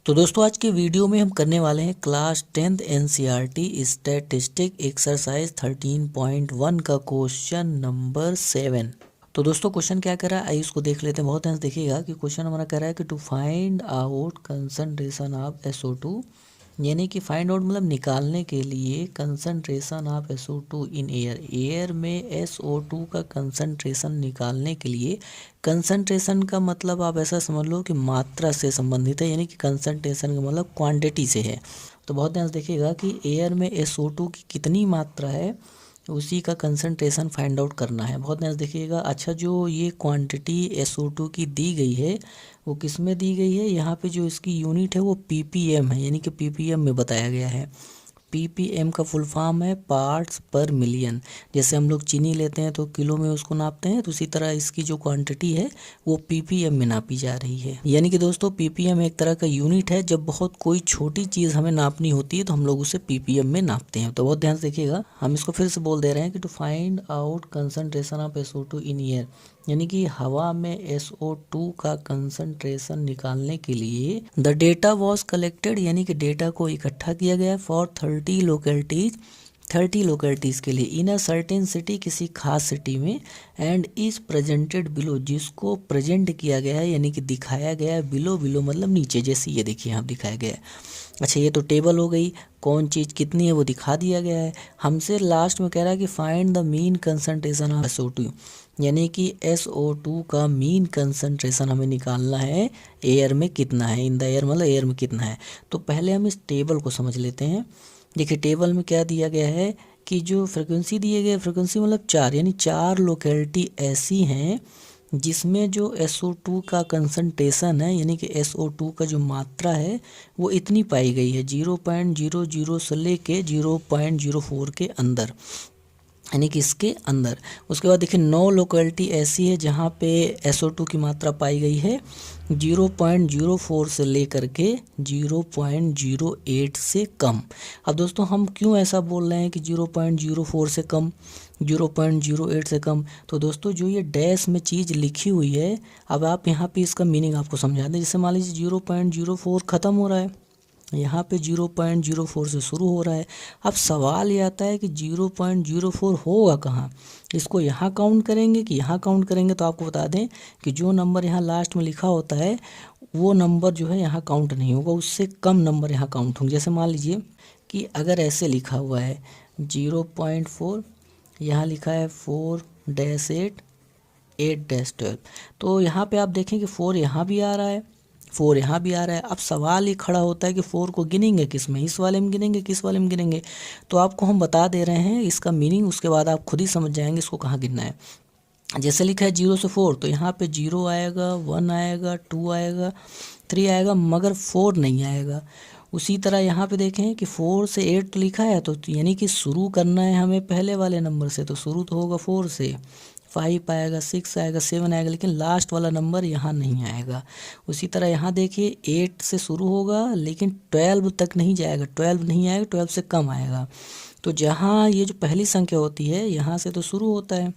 तो दोस्तों आज के वीडियो में हम करने वाले हैं class 10th NCERT statistic exercise 13.1 का क्वेश्चन नंबर 7। तो दोस्तों क्वेश्चन क्या कह रहा है, आइए इसको देख लेते हैं। बहुत ध्यान से देखिएगा कि क्वेश्चन हमारा कह रहा है कि to find out concentration of SO2, यानी कि फाइंड आउट मतलब निकालने के लिए concentration of SO2 in air में SO2 का कंसंट्रेशन निकालने के लिए। कंसंट्रेशन का मतलब आप ऐसा समझ लो कि मात्रा से संबंधित है, यानी कि कंसंट्रेशन का मतलब क्वांटिटी से है। तो बहुत ध्यान से देखिएगा कि एयर में SO2 की कितनी मात्रा है, उसी का कंसंट्रेशन फाइंड आउट करना है। बहुत ध्यान से देखिएगा। अच्छा, जो ये क्वांटिटी SO2 की दी गई है वो किस में दी गई है, यहाँ पे जो इसकी यूनिट है वो ppm है, यानी कि ppm में बताया गया है। ppm का फुल फॉर्म है पार्ट्स पर मिलियन। जैसे हम लोग चीनी लेते हैं तो किलो में उसको नापते हैं, तो उसी तरह इसकी जो क्वांटिटी है वो ppm में नापी जा रही है। यानी कि दोस्तों ppm एक तरह का यूनिट है। जब बहुत कोई छोटी चीज़ हमें नापनी होती है तो हम लोग उसे ppm में नापते हैं। तो बहुत ध्यान से देखिएगा, हम इसको फिर से बोल दे रहे हैं कि to find out concentration of SO2 in air, यानी कि हवा में SO2 का कंसंट्रेशन निकालने के लिए द डेटा वॉज कलेक्टेड, यानी कि डेटा को इकट्ठा किया गया फॉर 30 लोकेलिटीज़ के लिए इन अ सर्टेन सिटी, किसी खास सिटी में, एंड इज प्रेजेंटेड बिलो, जिसको प्रेजेंट किया गया है यानी कि दिखाया गया है बिलो मतलब नीचे, जैसे ये देखिए यहाँ दिखाया गया है। अच्छा, ये तो टेबल हो गई, कौन चीज़ कितनी है वो दिखा दिया गया है। हमसे लास्ट में कह रहा है कि find the mean concentration of SO2, यानी कि SO2 का मीन कंसंट्रेशन हमें निकालना है एयर में कितना है, इन द एयर मतलब एयर में कितना है। तो पहले हम इस टेबल को समझ लेते हैं। देखिए टेबल में क्या दिया गया है कि जो फ्रिक्वेंसी दिए गए, फ्रिक्वेंसी मतलब 4, यानी 4 लोकेलिटी ऐसी हैं जिसमें जो SO2 का कंसंट्रेशन है, यानी कि SO2 का जो मात्रा है वो इतनी पाई गई है 0.00 से लेके 0.04 के अंदर, यानी कि इसके अंदर। उसके बाद देखिए 9 लोकेलिटी ऐसी है जहाँ पे SO2 की मात्रा पाई गई है 0.04 से लेकर के 0.08 से कम। अब दोस्तों हम क्यों ऐसा बोल रहे हैं कि 0.04 से कम, 0.08 से कम? तो दोस्तों जो ये डैश में चीज़ लिखी हुई है, अब आप यहाँ पे इसका मीनिंग आपको समझा दें। जैसे मान लीजिए 0.04 ख़त्म हो रहा है, यहाँ पे 0.04 से शुरू हो रहा है। अब सवाल ये आता है कि 0.04 होगा कहाँ, इसको यहाँ काउंट करेंगे कि यहाँ काउंट करेंगे? तो आपको बता दें कि जो नंबर यहाँ लास्ट में लिखा होता है वो नंबर जो है यहाँ काउंट नहीं होगा, उससे कम नंबर यहाँ काउंट होंगे। जैसे मान लीजिए कि अगर ऐसे लिखा हुआ है 0.4, यहाँ लिखा है 4-8 8-12, तो यहाँ पे आप देखें कि 4 यहाँ भी आ रहा है, 4 यहाँ भी आ रहा है। अब सवाल ये खड़ा होता है कि 4 को गिनेंगे किस में, इस वाले में गिनेंगे किस वाले में गिनेंगे? तो आपको हम बता दे रहे हैं इसका मीनिंग, उसके बाद आप खुद ही समझ जाएंगे इसको कहाँ गिनना है। जैसे लिखा है 0 से 4, तो यहाँ पे 0 आएगा, 1 आएगा, 2 आएगा, 3 आएगा, मगर 4 नहीं आएगा। उसी तरह यहाँ पे देखें कि 4 से 8 तो लिखा है, तो यानी कि शुरू करना है हमें पहले वाले नंबर से, तो शुरू तो होगा 4 से, 5 आएगा, 6 आएगा, 7 आएगा, लेकिन लास्ट वाला नंबर यहाँ नहीं आएगा। उसी तरह यहाँ देखिए 8 से शुरू होगा लेकिन 12 तक नहीं जाएगा, 12 नहीं आएगा, 12 से कम आएगा। तो जहाँ ये जो पहली संख्या होती है यहाँ से तो शुरू होता है,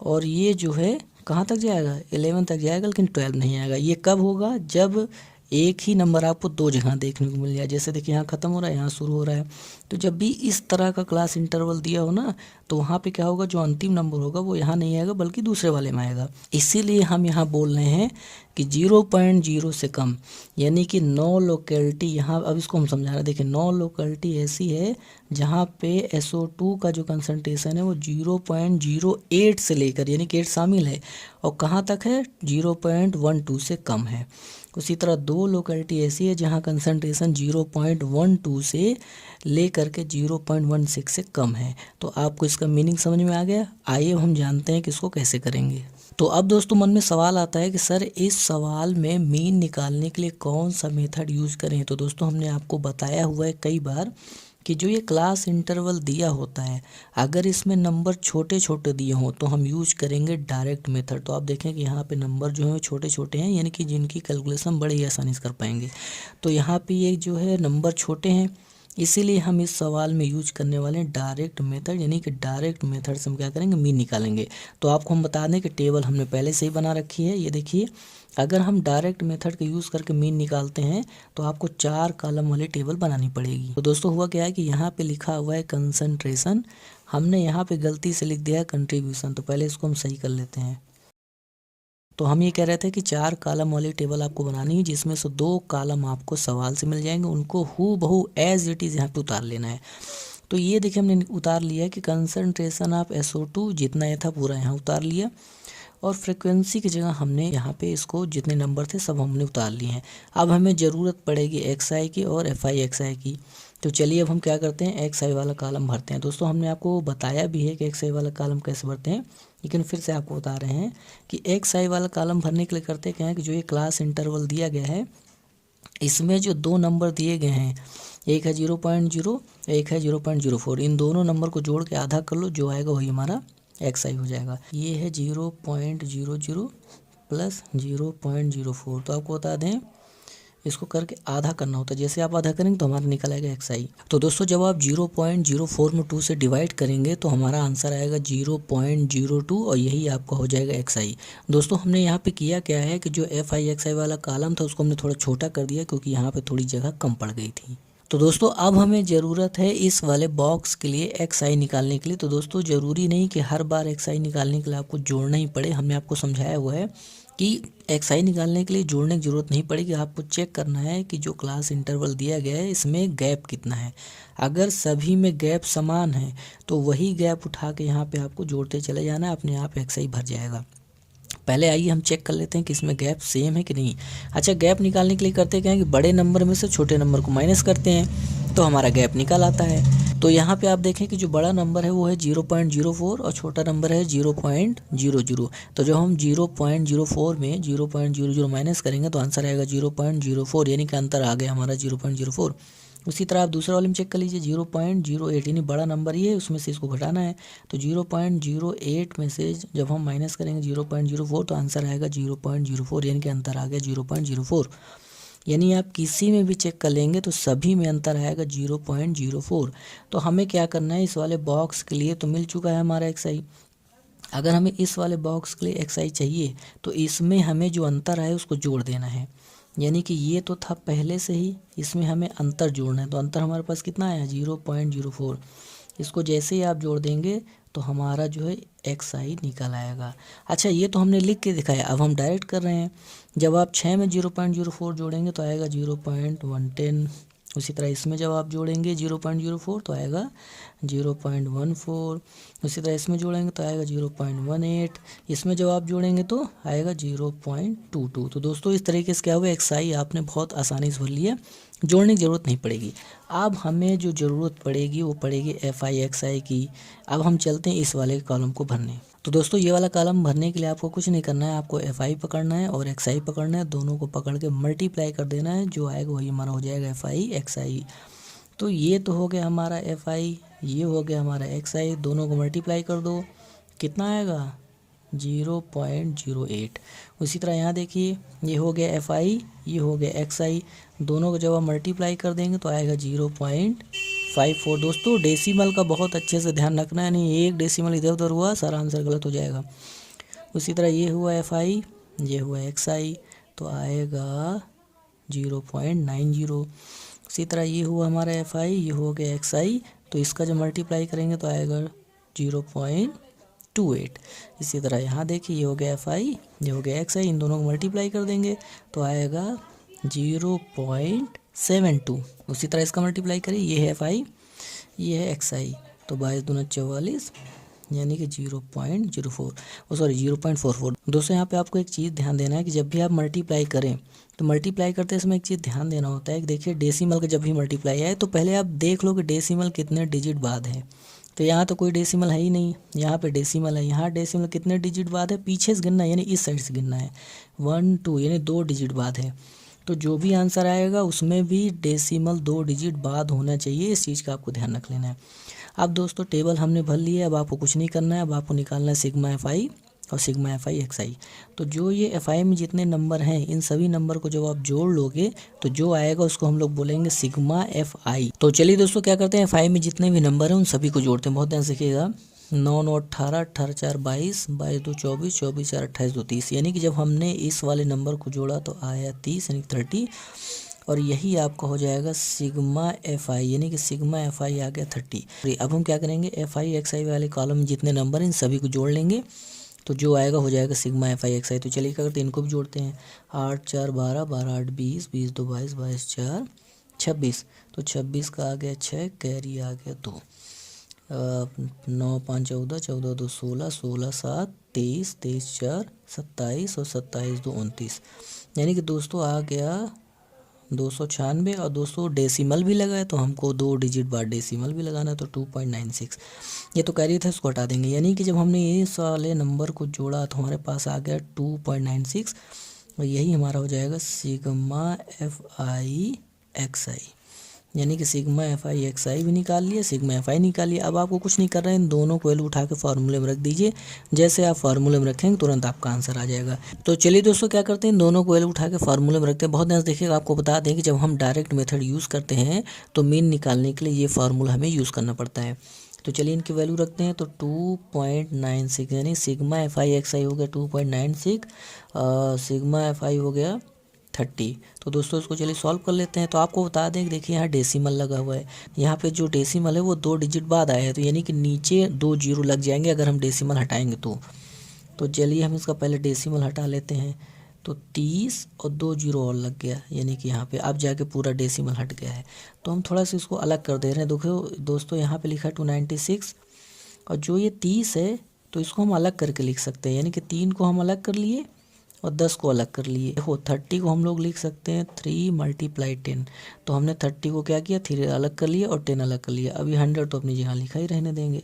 और ये जो है कहाँ तक जाएगा, 11 तक जाएगा, लेकिन 12 नहीं आएगा। ये कब होगा, जब एक ही नंबर आपको दो जगह देखने को मिल जाए। जैसे देखिए यहाँ ख़त्म हो रहा है, यहाँ शुरू हो रहा है। तो जब भी इस तरह का क्लास इंटरवल दिया हो ना, तो वहाँ पे क्या होगा, जो अंतिम नंबर होगा वो यहाँ नहीं आएगा बल्कि दूसरे वाले में आएगा। इसीलिए हम यहाँ बोल रहे हैं कि 0.0 से कम, यानी कि 9 लोकेलिटी यहाँ, अब इसको हम समझा रहे हैं। देखिए 9 लोकेलिटी ऐसी है जहाँ पे SO2 का जो कंसंट्रेशन है वो 0.08 से लेकर, यानी कि 8 शामिल है, और कहाँ तक है, 0.12 से कम है। उसी तरह 2 लोकेलिटी ऐसी है जहाँ कंसंट्रेशन 0.12 से लेकर के 0.16 से कम है। तो आपको इसका मीनिंग समझ में आ गया। आइए हम जानते हैं कि इसको कैसे करेंगे। तो अब दोस्तों मन में सवाल आता है कि सर इस सवाल में मीन निकालने के लिए कौन सा मेथड यूज़ करें? तो दोस्तों हमने आपको बताया हुआ है कई बार कि जो ये क्लास इंटरवल दिया होता है, अगर इसमें नंबर छोटे छोटे दिए हों तो हम यूज करेंगे डायरेक्ट मेथड। तो आप देखें कि यहाँ पे नंबर जो है छोटे छोटे हैं, यानी कि जिनकी कैलकुलेशन बड़े ही आसानी से कर पाएंगे। तो यहाँ पे ये जो है नंबर छोटे हैं, इसीलिए हम इस सवाल में यूज करने वाले हैं डायरेक्ट मेथड, यानी कि डायरेक्ट मेथड से हम क्या करेंगे, मीन निकालेंगे। तो आपको हम बता दें कि टेबल हमने पहले से ही बना रखी है। ये देखिए अगर हम डायरेक्ट मेथड का यूज़ करके मीन निकालते हैं तो आपको 4 कॉलम वाली टेबल बनानी पड़ेगी। तो दोस्तों हुआ क्या है कि यहाँ पे लिखा हुआ है कंसंट्रेशन, हमने यहाँ पे गलती से लिख दिया है कंट्रीब्यूशन। तो पहले इसको हम सही कर लेते हैं। तो हम ये कह रहे थे कि 4 कॉलम वाली टेबल आपको बनानी है, जिसमें से 2 कॉलम आपको सवाल से मिल जाएंगे, उनको हू बहू एज इट इज़ यहाँ पे उतार लेना है। तो ये देखिए हमने उतार लिया है कि कंसंट्रेशन ऑफ SO2 जितना ये था पूरा यहाँ उतार लिया, और फ्रिक्वेंसी की जगह हमने यहाँ पे इसको जितने नंबर थे सब हमने उतार लिए हैं। अब हमें ज़रूरत पड़ेगी XI की और FI/XI की। तो चलिए अब हम क्या करते हैं, XI वाला कॉलम भरते हैं। दोस्तों हमने आपको बताया भी है कि XI वाला कॉलम कैसे भरते हैं, लेकिन फिर से आपको बता रहे हैं कि XI वाला कॉलम भरने के लिए करते क्या है कि जो ये क्लास इंटरवल दिया गया है इसमें जो 2 नंबर दिए गए हैं, एक है 0.0, एक है 0.04, इन दोनों नंबर को जोड़ के आधा कर लो, जो आएगा वही हमारा XI हो जाएगा। ये है 0.00 प्लस 0.04। तो आपको बता दें इसको करके आधा करना होता है, जैसे आप आधा करेंगे तो हमारा निकल आएगा XI। तो दोस्तों जब आप 0.04 में 2 से डिवाइड करेंगे तो हमारा आंसर आएगा 0.02 और यही आपका हो जाएगा XI। दोस्तों हमने यहाँ पे किया क्या है कि जो FI/XI वाला कॉलम था उसको हमने थोड़ा छोटा कर दिया, क्योंकि यहाँ पे थोड़ी जगह कम पड़ गई थी। तो दोस्तों अब हमें ज़रूरत है इस वाले बॉक्स के लिए XI निकालने के लिए। तो दोस्तों ज़रूरी नहीं कि हर बार XI निकालने के लिए आपको जोड़ना ही पड़े, हमने आपको समझाया हुआ है कि XI निकालने के लिए जोड़ने की ज़रूरत नहीं पड़ेगी। आपको चेक करना है कि जो क्लास इंटरवल दिया गया है इसमें गैप कितना है। अगर सभी में गैप समान है तो वही गैप उठा के यहाँ पे आपको जोड़ते चले जाना है, अपने आप XI भर जाएगा। पहले आइए हम चेक कर लेते हैं कि इसमें गैप सेम है कि नहीं। अच्छा, गैप निकालने के लिए करते क्या है कि बड़े नंबर में से छोटे नंबर को माइनस करते हैं तो हमारा गैप निकल आता है। तो यहाँ पे आप देखें कि जो बड़ा नंबर है वो है 0.04 और छोटा नंबर है 0.00। तो जब हम 0.04 में 0.00 माइनस करेंगे तो आंसर आएगा 0.04, यानी कि अंतर आ गया हमारा 0.04। उसी तरह आप दूसरा वाले में चेक कर लीजिए 0.08, यानी बड़ा नंबर ही है, उसमें से इसको घटाना है। तो 0.08 में से जब हम माइनस करेंगे 0.04 तो आंसर आएगा 0.04, यानी कि अंतर आ गया 0.04। यानी आप किसी में भी चेक कर लेंगे तो सभी में अंतर आएगा 0.04। तो हमें क्या करना है, इस वाले बॉक्स के लिए तो मिल चुका है हमारा XI। अगर हमें इस वाले बॉक्स के लिए XI चाहिए तो इसमें हमें जो अंतर आए उसको जोड़ देना है। यानी कि ये तो था पहले से ही, इसमें हमें अंतर जोड़ना है। तो अंतर हमारे पास कितना आया 0.04। इसको जैसे ही आप जोड़ देंगे तो हमारा जो है XI निकल आएगा। अच्छा, ये तो हमने लिख के दिखाया, अब हम डायरेक्ट कर रहे हैं। जब आप 6 में 0.04 जोड़ेंगे तो आएगा 0.110। उसी तरह इसमें जब आप जोड़ेंगे 0.04 तो आएगा 0.14। उसी तरह इसमें जोड़ेंगे तो आएगा 0.18। इसमें जब आप जोड़ेंगे तो आएगा 0.22। तो दोस्तों इस तरीके से क्या हुआ, XI आपने बहुत आसानी से भर लिया, जोड़ने की ज़रूरत नहीं पड़ेगी। अब हमें जो ज़रूरत पड़ेगी वो पड़ेगी FI/XI की। अब हम चलते हैं इस वाले कॉलम को भरने। तो दोस्तों ये वाला कॉलम भरने के लिए आपको कुछ नहीं करना है, आपको FI पकड़ना है और XI पकड़ना है, दोनों को पकड़ के मल्टीप्लाई कर देना है, जो आएगा वही हमारा हो जाएगा FI/XI। तो ये तो हो गया हमारा FI, ये हो गया हमारा XI, दोनों को मल्टीप्लाई कर दो, कितना आएगा 0.08। उसी तरह यहाँ देखिए ये हो गया FI, ये हो गया XI, दोनों को जब आप मल्टीप्लाई कर देंगे तो आएगा 0.54। दोस्तों डेसिमल का बहुत अच्छे से ध्यान रखना है, नहीं एक डेसिमल इधर उधर हुआ सारा आंसर गलत हो जाएगा। उसी तरह ये हुआ FI, ये हुआ XI, तो आएगा 0.90। उसी तरह ये हुआ हमारा FI, ये हो गया XI, तो इसका जब मल्टीप्लाई करेंगे तो आएगा 0.28। इसी तरह यहाँ देखिए ये हो गया FI, ये हो गया XI, इन दोनों को मल्टीप्लाई कर देंगे तो आएगा 0.72। उसी तरह इसका मल्टीप्लाई करिए, ये है FI, ये है XI, तो 22 दूना 44, यानी कि 0.44। दोस्तों यहाँ पे आपको एक चीज़ ध्यान देना है कि जब भी आप मल्टीप्लाई करें तो मल्टीप्लाई करते समय एक चीज़ ध्यान देना होता है कि देखिए डेसिमल का जब भी मल्टीप्लाई आए तो पहले आप देख लो कि डेसिमल कितने डिजिट बाद है। तो यहाँ तो कोई डेसिमल है ही नहीं, यहाँ पे डेसिमल है, यहाँ डेसिमल कितने डिजिट बाद है, पीछे से गिनना है, यानी इस साइड से गिनना है, 1 2, यानी 2 डिजिट बाद है। तो जो भी आंसर आएगा उसमें भी डेसिमल 2 डिजिट बाद होना चाहिए, इस चीज़ का आपको ध्यान रख लेना है। अब दोस्तों टेबल हमने भर ली है, अब आपको कुछ नहीं करना है, अब आपको निकालना है सिग्मा FI और सिग्मा FI/XI। तो जो ये FI में जितने नंबर हैं इन सभी नंबर को जब आप जोड़ लोगे तो जो आएगा उसको हम लोग बोलेंगे सिग्मा FI। तो चलिए दोस्तों क्या करते हैं, FI में जितने भी नंबर हैं उन सभी को जोड़ते हैं, बहुत ध्यान से सीखिएगा। 9 9 18, 18 4 22, 22 2 24, 24 4 28 2 30। यानी कि जब हमने इस वाले नंबर को जोड़ा तो आया 30 यानी 30। और यही आपका हो जाएगा सिग्मा एफ आई, यानी कि सिग्मा एफ आई आ गया 30। अब हम क्या करेंगे, एफ आई एक्स आई वाले कॉलम में जितने नंबर हैं इन सभी को जोड़ लेंगे, तो जो आएगा हो जाएगा सिग्मा एफ आई एक्स आई। तो चलिए क्या करते हैं, इनको भी जोड़ते हैं। 8 4 12, 12 8 20, 20 2 22, 22 4 26। तो 26 का आ गया 6, कैरी आ गया 2। 9 5 14, 14 2 16, 16 7 23, 23 4 27 और 27 2 29। यानी कि दोस्तों आ गया 296। और दोस्तों डेसिमल भी लगा है तो हमको 2 डिजिट बाद डेसिमल भी लगाना है, तो 2.96 ये तो कैरी था, इसको हटा देंगे। यानी कि जब हमने इस वाले नंबर को जोड़ा तो हमारे पास आ गया 2.96 और यही हमारा हो जाएगा सिग्मा एफ आई एक्स आई। यानी कि सिग्मा एफ आई एक्स आई भी निकाल लिया, सिग्मा एफ आई निकाल लिया। अब आपको कुछ नहीं कर रहे हैं, इन दोनों को वैल्यू उठा के फार्मूले में रख दीजिए। जैसे आप फार्मूले में रखेंगे तुरंत आपका आंसर आ जाएगा। तो चलिए दोस्तों क्या करते हैं, इन दोनों को वैल्यू उठा के फार्मूले में रखते हैं। बहुत ध्यान से देखिएगा, आपको बता दें कि जब हम डायरेक्ट मेथड यूज़ करते हैं तो मीन निकालने के लिए ये फार्मूला हमें यूज़ करना पड़ता है। तो चलिए इनकी वैल्यू रखते हैं। तो 2.96 यानी सिग्मा एफ आई एक्स आई हो गया 2.96, सिग्मा एफ आई हो गया 30। तो दोस्तों इसको चलिए सॉल्व कर लेते हैं। तो आपको बता दें कि देखिए यहाँ डेसिमल लगा हुआ है, यहाँ पे जो डेसिमल है वो 2 डिजिट बाद आया है, तो यानी कि नीचे 2 जीरो लग जाएंगे अगर हम डेसिमल हटाएंगे तो चलिए हम इसका पहले डेसिमल हटा लेते हैं। तो 30 और 2 जीरो और लग गया, यानी कि यहाँ पे अब जाके पूरा डेसिमल हट गया है। तो हम थोड़ा सा इसको अलग कर दे रहे हैं। देखो दोस्तों यहाँ पे लिखा है 296 और जो ये 30 है तो इसको हम अलग करके लिख सकते हैं, यानी कि 3 को हम अलग कर लिए और 10 को अलग कर लिए। देखो 30 को हम लोग लिख सकते हैं 3 × 10। तो हमने 30 को क्या किया, 3 अलग कर लिया और 10 अलग कर लिया। अभी 100 तो अपनी जगह लिखा ही रहने देंगे।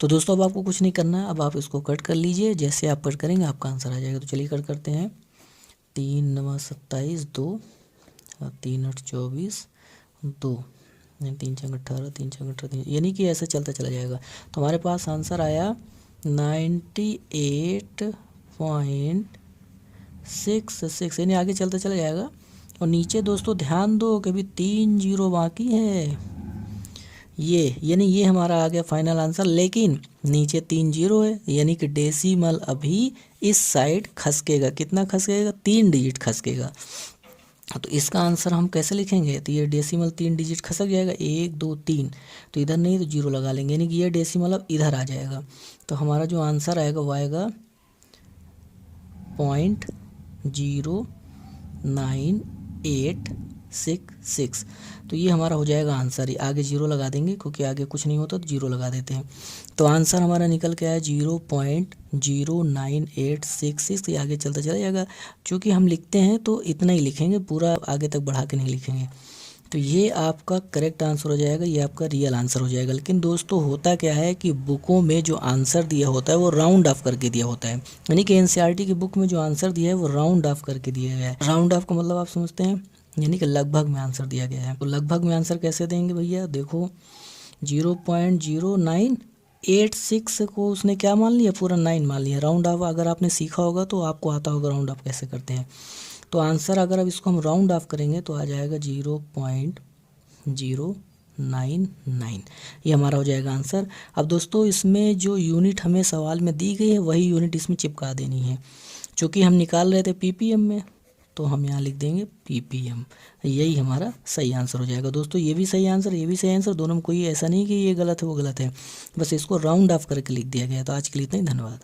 तो दोस्तों अब आपको कुछ नहीं करना है, अब आप इसको कट कर लीजिए। जैसे आप कट करेंगे आपका आंसर आ जाएगा। तो चलिए कट करते हैं। 3 9 27 2, 3 8 24 2, 3 6 18, 3 6 18, यानी कि ऐसे चलता चला जाएगा। तो हमारे पास आंसर आया 98.66, यानी आगे चलता चला जाएगा। और नीचे दोस्तों ध्यान दो कि अभी 3 जीरो बाकी है, ये यानी ये हमारा आ गया फाइनल आंसर। लेकिन नीचे 3 जीरो है, यानी कि डेसिमल अभी इस साइड खसकेगा। कितना खसकेगा, 3 डिजिट खसकेगा। तो इसका आंसर हम कैसे लिखेंगे, तो ये डेसिमल 3 डिजिट खसक जाएगा, 1 2 3, तो इधर नहीं तो जीरो लगा लेंगे, यानी कि ये डेसिमल अब इधर आ जाएगा। तो हमारा जो आंसर आएगा वो आएगा 0.0986। तो ये हमारा हो जाएगा आंसर। ही आगे जीरो लगा देंगे क्योंकि आगे कुछ नहीं होता तो जीरो लगा देते हैं। तो आंसर हमारा निकल के आया 0.09866। ये आगे चलता चला जाएगा, क्योंकि हम लिखते हैं तो इतना ही लिखेंगे, पूरा आगे तक बढ़ा के नहीं लिखेंगे। तो ये आपका करेक्ट आंसर हो जाएगा, ये आपका रियल आंसर हो जाएगा। लेकिन दोस्तों होता क्या है कि बुकों में जो आंसर दिया होता है वो राउंड ऑफ करके दिया होता है, यानी कि एनसीईआरटी की बुक में जो आंसर दिया है वो राउंड ऑफ करके दिया गया है। राउंड ऑफ का मतलब आप समझते हैं, यानी कि लगभग में आंसर दिया गया है। तो लगभग में आंसर कैसे देंगे भैया, देखो 0.0986 को उसने क्या मान लिया, पूरा 9 मान लिया। राउंड ऑफ अगर आपने सीखा होगा तो आपको आता होगा राउंड ऑफ कैसे करते हैं। तो आंसर अगर अब इसको हम राउंड ऑफ करेंगे तो आ जाएगा 0.099, ये हमारा हो जाएगा आंसर। अब दोस्तों इसमें जो यूनिट हमें सवाल में दी गई है वही यूनिट इसमें चिपका देनी है। चूँकि हम निकाल रहे थे पीपीएम में, तो हम यहाँ लिख देंगे पीपीएम। यही हमारा सही आंसर हो जाएगा। दोस्तों ये भी सही आंसर, ये भी सही आंसर, दोनों में कोई ऐसा नहीं कि ये गलत है वो गलत है, बस इसको राउंड ऑफ करके लिख दिया गया। तो आज के लिए इतना ही, धन्यवाद।